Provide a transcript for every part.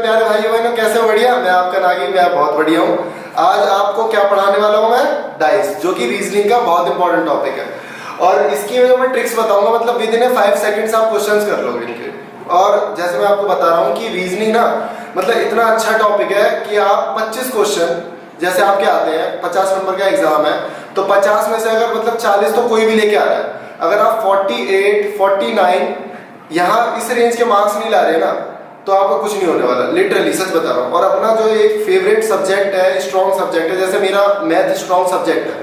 प्यारे भाई बहनों, कैसे हो? बढ़िया। मैं आपका नागी, मैं बहुत बढ़िया हूँ। आज आपको क्या पढ़ाने वाला हूँ मैं? डाइस, जो कि रीजनिंग का बहुत इंपॉर्टेंट टॉपिक है। और इसकी मैं ट्रिक्स बताऊंगा, मतलब विद इन 5 सेकंड्स आप क्वेश्चंस कर लोगे इनके। और जैसे मैं आपको बता रहा हूँ कि रीजनिंग ना मतलब इतना अच्छा टॉपिक है कि आप 25 क्वेश्चन जैसे आपके आते हैं, 50 नंबर का एग्जाम है, तो 50 में से अगर मतलब 40 तो कोई भी लेके आ रहा है। अगर आप 48, 49 यहाँ इस रेंज के मार्क्स नहीं ला रहे ना, तो आपको कुछ नहीं होने वाला, लिटरली सच बता रहा हूँ। और अपना जो एक फेवरेट सब्जेक्ट है, स्ट्रॉन्ग सब्जेक्ट है, जैसे मेरा मैथ स्ट्रॉन्ग सब्जेक्ट है,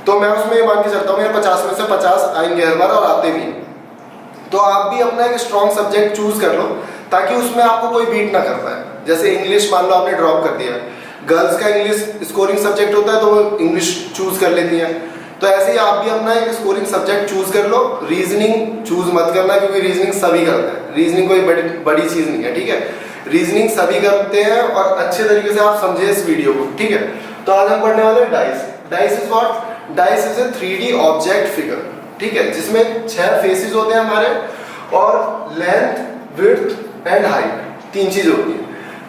तो मैं उसमें ये मान के चलता हूँ मेरे 50 में से 50 आएंगे हर बार, और आते भी। तो आप भी अपना एक स्ट्रॉन्ग सब्जेक्ट चूज कर लो, ताकि उसमें आपको कोई बीट ना कर पाए। जैसे इंग्लिश मान लो आपने ड्रॉप कर दिया, गर्ल्स का इंग्लिश स्कोरिंग सब्जेक्ट होता है, तो वो इंग्लिश चूज कर लेती हैं। तो ऐसे ही आप भी अपना एक स्कोरिंग सब्जेक्ट चूज कर लो। रीजनिंग चूज मत करना, क्योंकि रीजनिंग सभी करते हैं, रीजनिंग कोई बड़ी चीज नहीं है, ठीक है। रीजनिंग सभी करते हैं, और अच्छे तरीके से आप समझे इस वीडियो को, ठीक है। तो आज हम पढ़ने वाले हैं dice. Dice is what? Dice is a 3D object figure, ठीक है, जिसमें 6 फेसेस होते हैं हमारे, और लेंथ, विड्थ एंड हाइट 3 चीज होती है।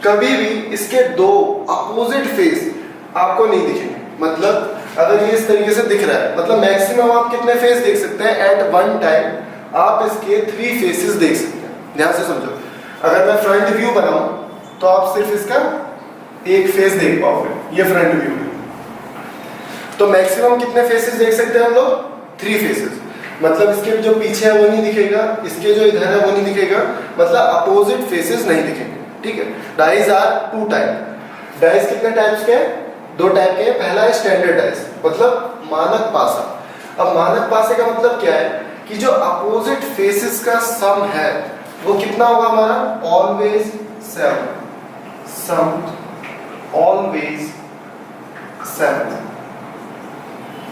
कभी भी इसके 2 अपोजिट फेस आपको नहीं दिखेंगे। मतलब अगर ये इस तरीके से दिख रहा है, मतलब मैक्सिमम आप कितने फेस देख सकते हैं एट वन टाइम? आप इसके 3 फेसेस देख सकते हैं। ध्यान से समझो, अगर मैं फ्रंट व्यू बनाऊं तो आप सिर्फ इसका एक फेस देख पाओगे, ये फ्रंट व्यू है। तो मैक्सिमम कितने फेसेस देख सकते हैं हम लोग? 3 फेसेस। मतलब इसके जो पीछे है वो नहीं दिखेगा, इसके जो इधर है वो नहीं दिखेगा, मतलब अपोजिट फेसेस नहीं दिखेंगे, ठीक है। Dice are 2 type. डाइस कितने टाइप्स के हैं? 2 टाइप के हैं। पहला है स्टैंडर्ड डाइस, मतलब मानक पासा। अब मानक पासे का मतलब क्या है कि जो अपोजिट फेसेस का सम है वो कितना होगा हमारा? ऑलवेज 7। सम ऑलवेज 7।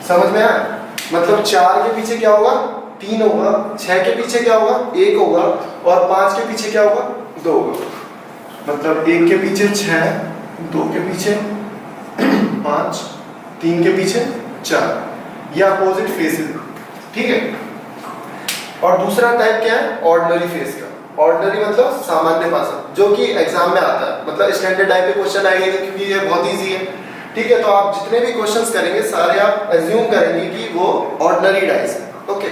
समझ में आया? मतलब 4 के पीछे क्या होगा? 3 होगा, 6 के पीछे क्या होगा? 1 होगा, और 5 के पीछे क्या होगा? 2 होगा। मतलब 1 के पीछे 6, 2 के पीछे 5, 3 के पीछे 4। ये अपोजिट फेसेस, ठीक है। और दूसरा टाइप क्या है? ऑर्डिनरी फेस का। ऑर्डिनरी मतलब सामान्य पासा, जो कि एग्जाम में आता है। मतलब स्टैंडर्ड टाइप के क्वेश्चन आएंगे, क्योंकि ये बहुत इजी है, ठीक है। तो आप जितने भी क्वेश्चंस करेंगे सारे आप एज्यूम करेंगे कि वो ऑर्डिनरी डाइस है, ओके।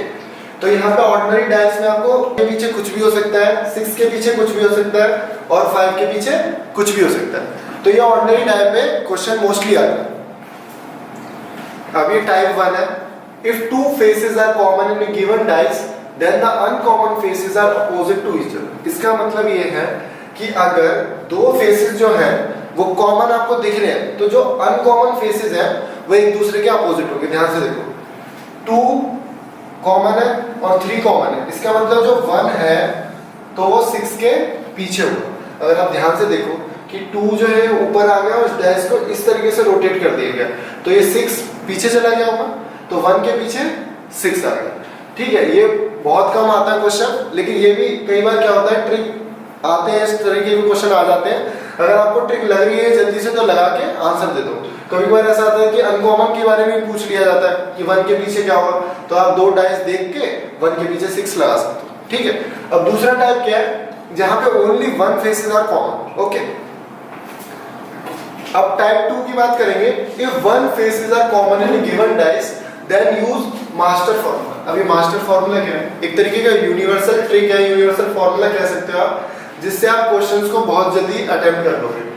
तो यहाँ पे ऑर्डिनरी डाइस में आपको के पीछे कुछ भी हो सकता है, 6 के पीछे कुछ भी हो सकता है, और 5 के पीछे कुछ भी हो सकता है। तो ये ऑर्डिनरी टाइप में क्वेश्चन मोस्टली आता है। अब ये टाइप 1 है। If 2 faces are common in given dice, then the uncommon faces are opposite to each other. इसका मतलब ये है कि अगर 2 फेसेस जो हैं वो कॉमन आपको दिख रहे हैं, तो जो अनकॉमन फेसेस हैं वो एक दूसरे के अपोजिट होंगे। ध्यान से देखो, 2 कॉमन है और 3 कॉमन है। इसका मतलब जो 1 है तो वो 6 के पीछे होगा। अगर आप ध्यान से देखो कि 2 जो है ऊपर आ गया, और इस डाइस को इस तरीके से रोटेट कर दिया गया, तो ये 6 पीछे चला गया होगा, तो 1 के पीछे 6 आ गया, ठीक है। ये बहुत कम आता है क्वेश्चन, लेकिन ये भी कई बार क्या होता है, ट्रिक आते हैं, इस तरीके के क्वेश्चन आ जाते हैं। अगर आपको ट्रिक लग रही है जल्दी से, तो लगा के आंसर दे दो। कभी बार ऐसा आता है कि अनकॉमन के बारे में पूछ लिया जाता है कि 1 के पीछे क्या होगा, तो आप 2 डाइस देख के 1 के पीछे 6 लगा सकते हो, ठीक है। अब दूसरा टाइप क्या है? जहां पे only 1 faces are common, okay. अब टाइप 2 की बात करेंगे। If 1 faces are common in given dice, then use master formula. अभी मास्टर फॉर्मूला क्या है? एक तरीके का यूनिवर्सल ट्रिक है, यूनिवर्सल फॉर्मूला कह सकते हो आप, जिससे आप क्वेश्चंस को बहुत जल्दी अटेम्प्ट कर लोगे।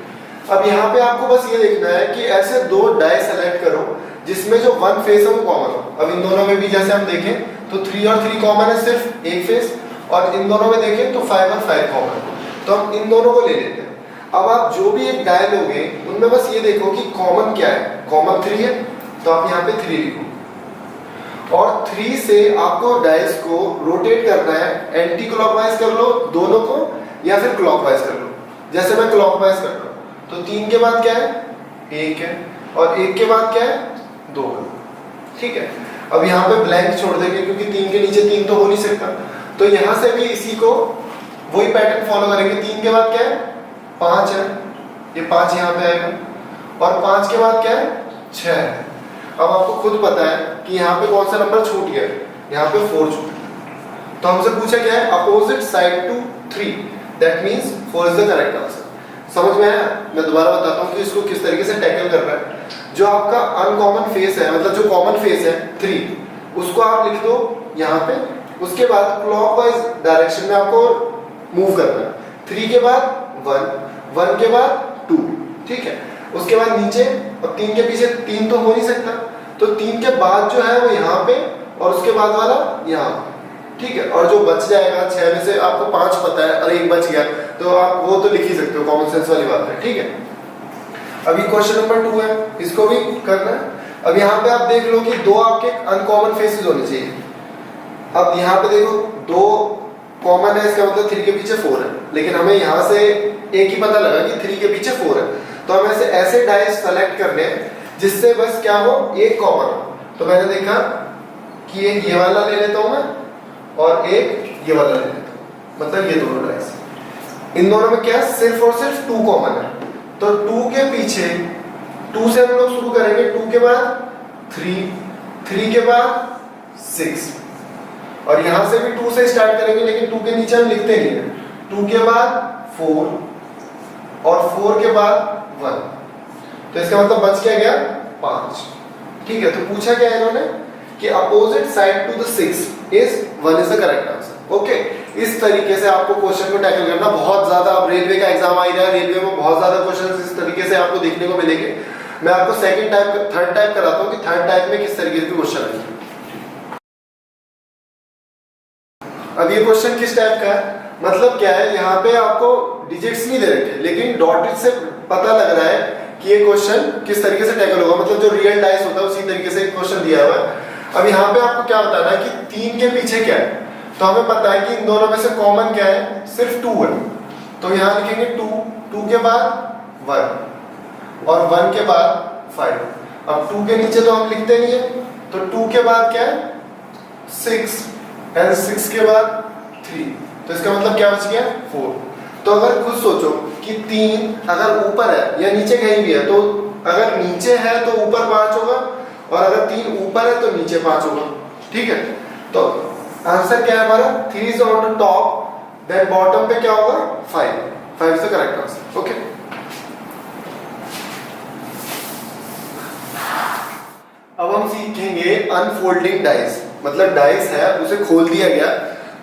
अब यहाँ पे आपको बस ये देखना है कि ऐसे 2 डाई सेलेक्ट करो जिसमें जो 1 फेस है वो कॉमन हो। अब इन दोनों में भी जैसे हम देखें तो 3 और 3 कॉमन है, सिर्फ एक फेस, और इन दोनों में देखें तो 5 और 5 कॉमन है, तो हम इन दोनों को ले लेते हैं। अब आप जो भी एक डाई लोगे उनमें बस ये देखो कि कॉमन क्या है। कॉमन 3 है, तो आप यहाँ पे 3 लिखो, और 3 से आपको डाइस को रोटेट करना है। एंटी क्लॉकवाइज कर लो दोनों को, या फिर क्लॉकवाइज कर लो। जैसे मैं क्लॉकवाइज कर रहा हूं, तो 3 के बाद क्या है? 1 है, और 1 के बाद क्या है? 2 है, ठीक है। अब यहाँ पे ब्लैंक छोड़ देंगे, क्योंकि 3 के नीचे 3 तो हो नहीं सकता, तो यहाँ से भी इसी को वही पैटर्न फॉलो करेंगे। 3 के बाद क्या है? 5 है, ये 5 यहाँ पे आएगा, और 5 के बाद क्या है? 6 है। अब आपको खुद पता है कि यहाँ पे कौन सा नंबर छूट गया? यहाँ पे 4 छूट गया। तो हमसे पूछा क्या है? Opposite side to 3, that means 4 is the correct answer. समझ में आया? मैं दोबारा बताता हूँ कि इसको किस तरीके से टैकल कर रहा है। जो आपका अनकॉमन फेस है, मतलब जो कॉमन फेस है 3, उसको आप लिख दो यहाँ पे। उसके बाद क्लॉकवाइज डायरेक्शन में आपको मूव करना है। 3 के बाद 1, 1 के बाद 2, ठीक है। उसके बाद नीचे, अब 3 के पीछे 3 तो हो नहीं सकता, तो 3 के बाद जो है वो यहाँ पे और उसके बाद वाला यहाँ, ठीक है। और जो बच जाएगा 6 में से आपको 5 पता है और 1 बच गया, तो आप वो तो लिख ही सकते हो, कॉमन सेंस वाली बात है, ठीक है। अभी क्वेश्चन नंबर 2 है, इसको भी करना है। अब यहाँ पे आप देख लो कि 2 आपके अनकॉमन फेसेस होने चाहिए। अब यहाँ पे देखो 2 कॉमन है, इसका मतलब 3 के पीछे 4 है, लेकिन हमें यहाँ से एक ही पता लगा कि 3 के पीछे 4 है, तो हमें ऐसे डाइस सेलेक्ट करने हैं जिससे बस क्या हो, एक कॉमन हो। तो मैंने देखा कि एक ये वाला ले लेता हूं मैं और एक ये वाला ले लेता हूं, मतलब ये दोनों डाइस। इन दोनों में क्या सिर्फ और सिर्फ 2 कॉमन है, तो 2 के पीछे 2 से हम लोग शुरू करेंगे, 2 के बाद 3, 3 के बाद 6, और यहां से भी 2 से स्टार्ट करेंगे, लेकिन 2 के नीचे हम लिखते नहीं है। 2 के बाद 4 और 4 के बाद 1, तो इसका मतलब बच क्या गया 5, ठीक है। तो पूछा क्या है इन्होंने कि opposite side to the 6 is 1 is the correct answer. Okay, इस तरीके से आपको क्वेश्चन को टैकल करना। बहुत ज्यादा, अब रेलवे का एग्जाम आ ही रहा है, रेलवे में बहुत ज्यादा क्वेश्चन इस तरीके से आपको देखने को मिलेंगे। मैं आपको सेकंड टाइप, थर्ड टाइप कराता हूँ कि थर्ड टाइप में किस तरीके के क्वेश्चन आएंगे। अब ये क्वेश्चन किस टाइप का है, मतलब क्या है, यहाँ पे आपको डिजिट्स नहीं दे रखे, लेकिन डॉटेड से पता लग रहा है कि ये क्वेश्चन किस तरीके से टैकल होगा, मतलब जो रियल डाइस होता है उसी तरीके से क्वेश्चन दिया हुआ है। अब यहाँ पे आपको क्या बताना है कि 3 के पीछे क्या है, तो हमें पता है कि इन दोनों में से कॉमन क्या है, सिर्फ 2 है, तो यहाँ लिखेंगे 2, 2 के बाद 1 और 1 के बाद 5। अब 2 के नीचे तो हम लिखते नहीं है, तो 2 के बाद क्या है 6 एंड 6 के बाद 3, तो इसका मतलब क्या बच गया 4। तो अगर खुद सोचो कि 3 अगर ऊपर है या नीचे कहीं भी है, तो अगर नीचे है तो ऊपर 5 होगा, और अगर 3 ऊपर है तो नीचे 5 होगा, ठीक है। तो आंसर क्या है हमारा, 3 is on the top, then bottom पे क्या होगा 5, 5 is the correct answer. Okay, अब हम सीखेंगे अनफोल्डिंग डाइस, मतलब डाइस है उसे खोल दिया गया,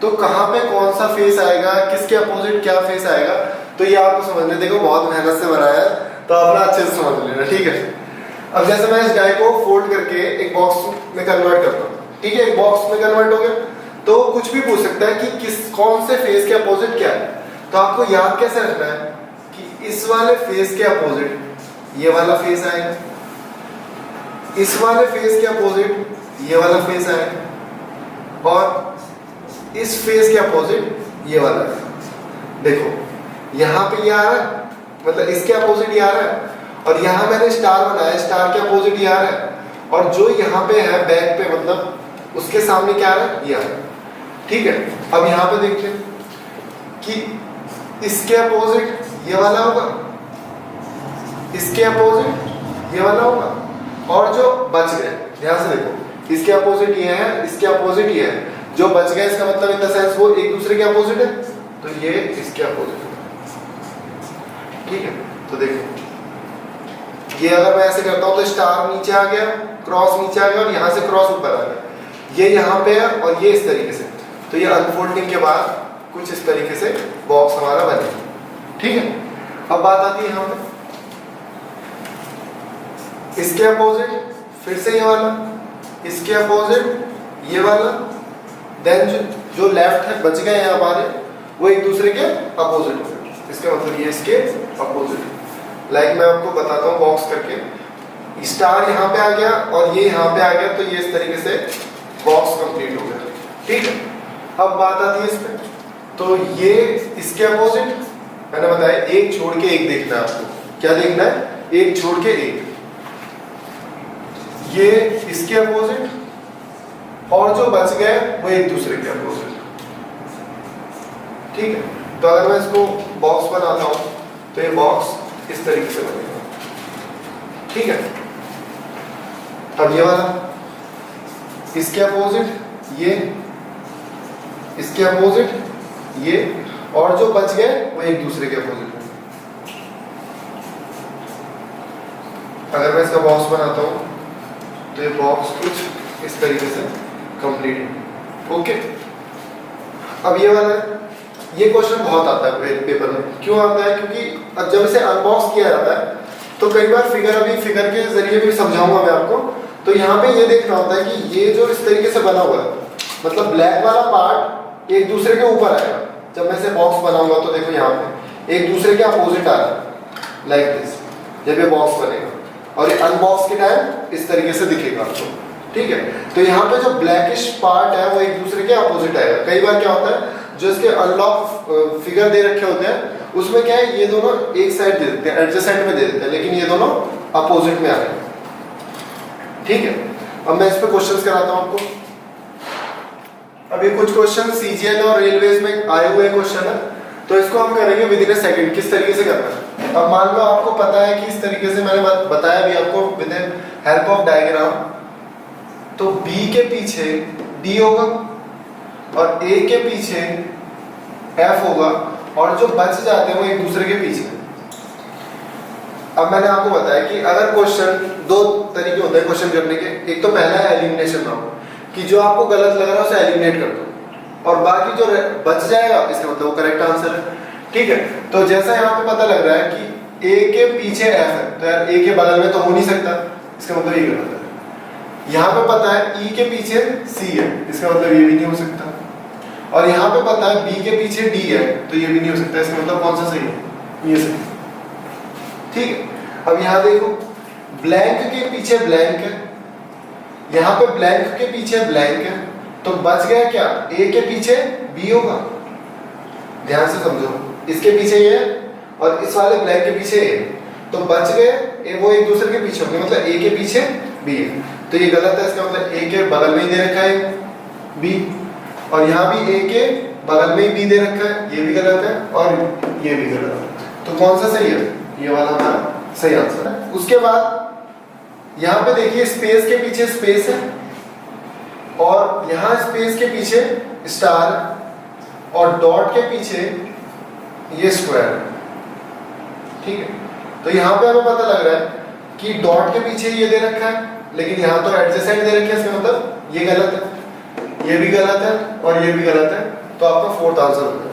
तो कहाँ पे कौन सा फेस आएगा, किसके अपोजिट क्या फेस आएगा, तो ये आपको समझने, देखो बहुत मेहनत से बनाया है, तो अपना अच्छे से समझ लेना, ठीक है। अब जैसे मैं इस डाई को फोल्ड करके एक बॉक्स में कन्वर्ट करता हूँ, ठीक है, एक बॉक्स में कन्वर्ट हो गया, तो कुछ भी पूछ सकता है कि कौन से फेस के अपोजिट क्या है। तो आपको याद कैसे रखना है कि इस वाले फेस के अपोजिट ये वाला फेस आएगा, इस वाले फेस के अपोजिट ये वाला फेस आएगा, और इस फेस के अपोजिट ये वाला। देखो यहाँ पे ये आ रहा है, मतलब इसके अपोजिट ये आ रहा है, और यहाँ मैंने स्टार बनाया, स्टार के अपोजिट ये आ रहा है, और जो यहाँ पे है बैक पे, मतलब उसके सामने क्या आ रहा है, ये आ रहा है, ठीक है। अब यहाँ पे देखते हैं कि इसके अपोजिट ये वाला होगा, इसके अपोजिट ये वाला होगा, और जो बच गए, ध्यान से देखो, इसके अपोजिट ये है, इसके अपोजिट ये है, जो बच गए इसका मतलब इन द सेंस वो एक दूसरे के अपोजिट है, तो ये इसके अपोजिट है, ठीक है। तो देखो ये अगर मैं ऐसे करता हूं तो स्टार नीचे आ गया, क्रॉस नीचे आ गया, और यहां से क्रॉस ऊपर आ गया, ये यहाँ पे है और ये इस तरीके से। तो ये अनफोल्डिंग के बाद कुछ इस तरीके से बॉक्स हमारा बनेगा, ठीक है। अब बात आती है यहाँ पे इसके अपोजिट, फिर से ये वाला, इसके अपोजिट ये वाला, देन जो लेफ्ट है बच गए यहाँ हमारे, वो एक दूसरे के अपोजिट हो गए, इसका मतलब ये इसके अपोजिट। लाइक मैं आपको बताता हूँ बॉक्स करके, स्टार यहाँ पे आ गया और ये यहाँ पे आ गया, तो ये इस तरीके से बॉक्स कंप्लीट हो गया, ठीक है। अब बात आती है इस पे, तो ये इसके अपोजिट, मैंने बताया एक छोड़ के एक देखना है आपको, क्या देखना है, एक छोड़ के एक, ये इसके अपोजिट, और जो बच गए वो एक दूसरे के अपोजिट, ठीक है। तो अगर मैं इसको बॉक्स बनाता हूं तो ये बॉक्स इस तरीके से बनेगा, ठीक है। अब ये वाला इसके अपोजिट ये, इसके अपोजिट ये, और जो बच गए वो एक दूसरे के अपोजिट है, अगर मैं इसका बॉक्स बनाता हूँ तो ये बॉक्स कुछ इस तरीके से कंप्लीट है। ओके, अब ये वाला, ये क्वेश्चन बहुत आता है पेपर में। क्यों आता है? क्योंकि अब जब इसे अनबॉक्स किया जाता है तो कई बार फिगर के जरिए भी समझाऊंगा मैं आपको। तो यहाँ पे ये देखना होता है कि ये जो इस तरीके से बना हुआ है, मतलब ब्लैक वाला पार्ट एक दूसरे के ऊपर आएगा। जब मैं इसे बॉक्स बनाऊंगा तो देखो यहाँ पे एक दूसरे के अपोजिट आ रहा है, लाइक दिस, जब ये बॉक्स बनेगा। और ये अनबॉक्स के टाइम इस तरीके से दिखेगा आपको, ठीक है। तो यहाँ पे जो ब्लैकिश पार्ट है वो एक दूसरे के अपोजिट आएगा। कई बार क्या होता है, जो इसके अनलॉक फिगर दे रखे होते हैं उसमें क्या है, ये दोनों एक साइड दे देते हैं, एडजेसेंट में दे देते हैं, लेकिन ये दोनों अपोजिट में आ रहे हैं, ठीक है। अब मैं इस पे क्वेश्चंस कराता हूं आपको। अब ये कुछ क्वेश्चन सीजीएल और रेलवेज में आए हुए क्वेश्चन है, तो इसको हम करेंगे विद इन ए सेकंड किस तरीके से करना है। अब मान लो आपको पता है कि इस तरीके से मैंने बताया भी आपको विद हेल्प ऑफ डायग्राम, तो बी के पीछे डी होगा और ए के पीछे एफ होगा, और जो बच जाते हैं वो एक दूसरे के पीछे। अब मैंने आपको बताया कि अगर क्वेश्चन, दो तरीके होते हैं क्वेश्चन करने के। एक तो पहला है एलिमिनेशन राउंड, कि जो आपको गलत लग रहा है उसे एलिमिनेट कर दो, और बाकी जो बच जाएगा इसका मतलब वो करेक्ट आंसर है, ठीक है। तो जैसा यहाँ पे पता लग रहा है कि ए के पीछे एफ है, तो यार ए के बगल में तो हो नहीं सकता, इसका मतलब ये गलत है। यहाँ पे पता है ई के पीछे सी है, इसका मतलब ये भी नहीं हो सकता। और यहाँ पे पता है बी के पीछे डी है, तो ये भी नहीं हो सकता, इसका मतलब कौन सा सही है, ये सही, ठीक है। अब यहाँ देखो, ब्लैंक के पीछे ब्लैंक है, यहाँ पे ब्लैंक के पीछे ब्लैंक है, तो बच गया क्या, ए के पीछे बी होगा। ध्यान से समझो, इसके पीछे ये है और इस वाले ब्लैंक के पीछे ए, तो बच गए वो एक दूसरे के पीछे होंगे, मतलब ए के पीछे बी है, तो ये गलत है। इसका मतलब ए के बगल में ही दे रखा है बी, और यहाँ भी ए के बगल में ही बी दे रखा है, ये भी गलत है और ये भी गलत है। तो कौन सा सही है, ये वाला हमारा सही आंसर है। उसके बाद यहाँ पे देखिए स्पेस के पीछे स्पेस है, और यहाँ स्पेस के पीछे स्टार है, और डॉट के पीछे ये स्क्वायर है, ठीक है। तो यहाँ पे हमें पता लग रहा है कि डॉट के पीछे ये दे रखा है, लेकिन यहाँ तो एडजेसेंट दे रखा है, इसका मतलब ये गलत है, ये भी गलत है और ये भी गलत है, तो आपका फोर्थ आंसर होगा,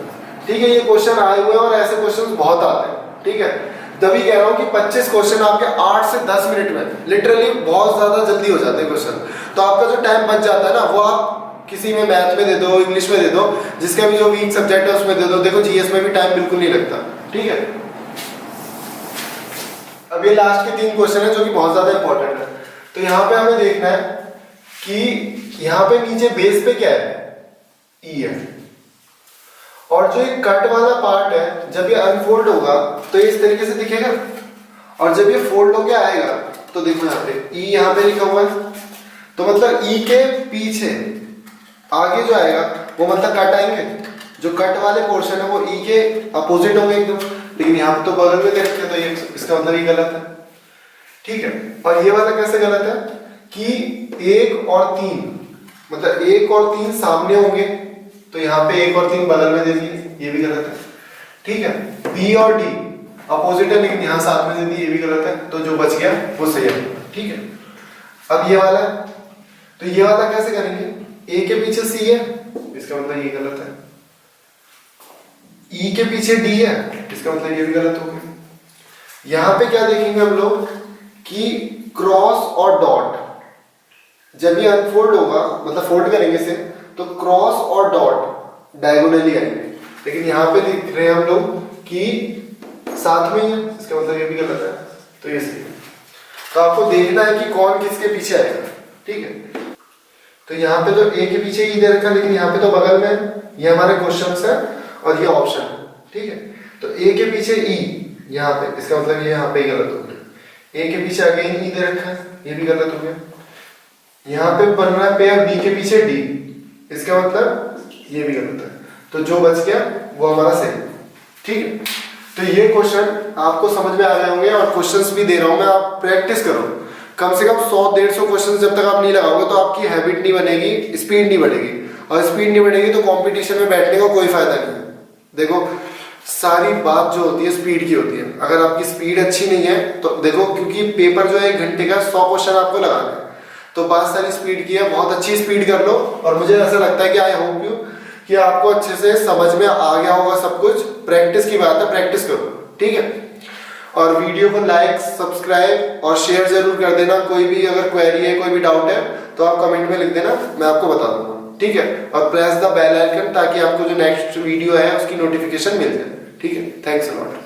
ठीक है। ये क्वेश्चन आए हुए हैं और ऐसे क्वेश्चन बहुत आते हैं, ठीक है। तभी कह रहा हूं कि 25 क्वेश्चन आपके 8 से 10 मिनट में, लिटरली बहुत ज्यादा जल्दी हो जाते हैं क्वेश्चन। तो आपका जो टाइम बच जाता है ना, वो आप किसी में मैथ में दे दो, इंग्लिश में दे दो, जिसका भी जो वीक सब्जेक्ट है उसमें दे दो। देखो जीएस में भी टाइम बिल्कुल नहीं लगता, ठीक है। अब ये लास्ट के 3 क्वेश्चन है जो कि बहुत ज्यादा इंपॉर्टेंट है। तो यहाँ पे हमें देखना है कि यहाँ पे नीचे बेस पे क्या है, ई है, और जो ये कट वाला पार्ट है जब ये अनफोल्ड होगा तो ये इस तरीके से दिखेगा, और जब ये फोल्ड होके आएगा तो देखो यहाँ पे ई यहाँ पे लिखा हुआ है, तो मतलब ई के पीछे आगे जो आएगा वो मतलब कट आएंगे। जो कट वाले पोर्शन है वो ई के अपोजिट होंगे एकदम, लेकिन यहाँ पे तो बगल में दे रखे हैं, तो ये इसका मतलब ये गलत है, ठीक है। और ये वाला कैसे गलत है कि 1 और 3, मतलब 1 और 3 सामने होंगे, तो यहाँ पे 1 और 3 बगल में दे दिए, ये भी गलत है, ठीक है। बी और डी अपोजिट है, लेकिन यहाँ साथ में दे दिए, ये भी गलत है, तो जो बच गया वो सही है, ठीक है। अब ये वाला, तो ये वाला कैसे करेंगे, ए के पीछे सी है, इसका मतलब ये गलत है। ई के पीछे डी है, इसका मतलब ये भी गलत हो गया। यहाँ पे क्या देखेंगे हम लोग कि क्रॉस और डॉट, जब ये अनफोल्ड होगा, मतलब फोल्ड करेंगे इसे, तो क्रॉस और डॉट डायगोनली आएंगे, लेकिन यहाँ पे देख रहे हैं हम लोग कि साथ में ही है, इसका मतलब ये भी गलत है, तो ये सही है। तो आपको देखना है कि कौन किसके पीछे आएगा, ठीक है। तो यहाँ पे तो ए के पीछे ही दे रखा, लेकिन यहाँ पे तो बगल में, ये हमारे क्वेश्चंस है और ये ऑप्शन है, ठीक है। तो ए के पीछे ई यहाँ पे, इसका मतलब ये यहाँ पे ही गलत हो गया। ए के पीछे अगेन ई दे रखा है, ये भी गलत हो गया। यहाँ पे बन रहा है पेयर बी के पीछे डी, इसका मतलब ये भी गलत है, तो जो बच गया वो हमारा सही, ठीक है। तो ये क्वेश्चन आपको समझ में आ गए होंगे, और क्वेश्चंस भी दे रहा हूं मैं, आप प्रैक्टिस करो कम से कम 100-150 क्वेश्चन जब तक आप नहीं लगाओगे तो आपकी हैबिट नहीं बनेगी, स्पीड नहीं बढ़ेगी, और स्पीड नहीं बढ़ेगी तो कंपटीशन में बैठने का कोई फायदा नहीं है। देखो सारी बात जो होती है स्पीड की होती है। अगर आपकी स्पीड अच्छी नहीं है तो देखो, क्योंकि पेपर जो है 1 घंटे का 100 क्वेश्चन आपको लगाना है, तो बात सारी स्पीड की है। बहुत अच्छी स्पीड कर लो, और मुझे ऐसा लगता है कि आई होप यू कि आपको अच्छे से समझ में आ गया होगा सब कुछ। प्रैक्टिस की बात है, प्रैक्टिस करो, ठीक है। और वीडियो को लाइक, सब्सक्राइब और शेयर जरूर कर देना। कोई भी अगर क्वेरी है, कोई भी डाउट है तो आप कमेंट में लिख देना, मैं आपको बता दूंगा, ठीक है। और प्रेस द बेल आइकन ताकि आपको जो नेक्स्ट वीडियो है उसकी नोटिफिकेशन मिल जाए, ठीक है। Thanks a lot.